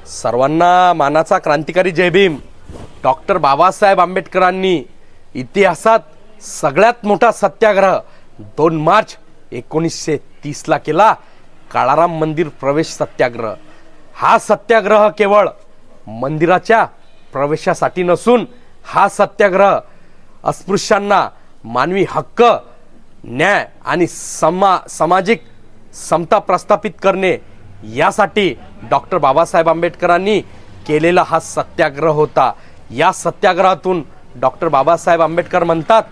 सर्वांना मानाचा क्रांतिकारी जय भीम। डॉक्टर बाबासाहेब आंबेडकरांनी इतिहासात सगळ्यात मोठा सत्याग्रह 2 मार्च 1930 ला केला, काळाराम मंदिर प्रवेश सत्याग्रह। हा सत्याग्रह केवळ मंदिराच्या प्रवेशासाठी नसून हा सत्याग्रह अस्पृश्यांना मानवी हक्क, न्याय आणि सामाजिक समता प्रस्थापित करणे यासाठी डॉक्टर बाबासाहेब आंबेडकरांनी केलेला हा सत्याग्रह होता। या सत्याग्रहातून डॉक्टर बाबासाहेब आंबेडकर म्हणतात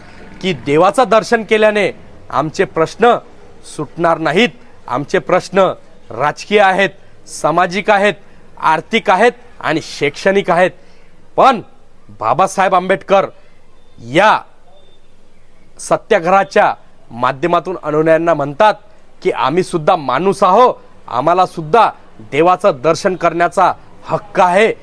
की देवाचं दर्शन केल्याने आमचे प्रश्न सुटणार नाहीत। आमचे प्रश्न राजकीय आहेत, सामाजिक आहेत, आर्थिक आहेत आणि शैक्षणिक आहेत। पण बाबासाहेब आंबेडकर या सत्याग्रहाच्या माध्यमातून अनुयायांना म्हणतात की आम्ही सुद्धा माणूस आहोत, आम्हाला सुद्धा देवाचं दर्शन करण्याचा हक्क आहे।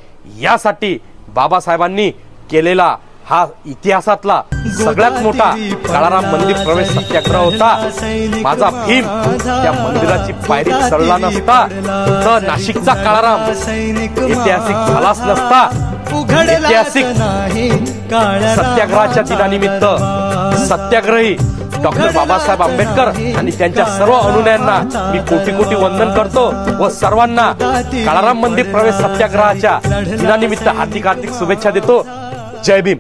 यासाठी बाबासाहेबांनी केलेला हा इतिहासातला सगळ्यात मोठा काळाराम मंदिर प्रवेश सत्याग्रह होता। माझा भीम त्या मंदिराची पायरी चढला नसता तर नाशिकचा काळाराम ऐतिहासिक झालाच नसता। ऐतिहासिक सत्याग्रहाच्या दिनानिमित्त सत्याग्रही डॉक्टर बाबासाहेब आंबेडकर आणि त्यांच्या सर्व अनुयायांना मी कोटी कोटी वंदन करतो व सर्वांना काळाराम मंदिर प्रवेश सत्याग्रहाच्या दिनानिमित्त हार्दिक शुभेच्छा देतो। जय भीम।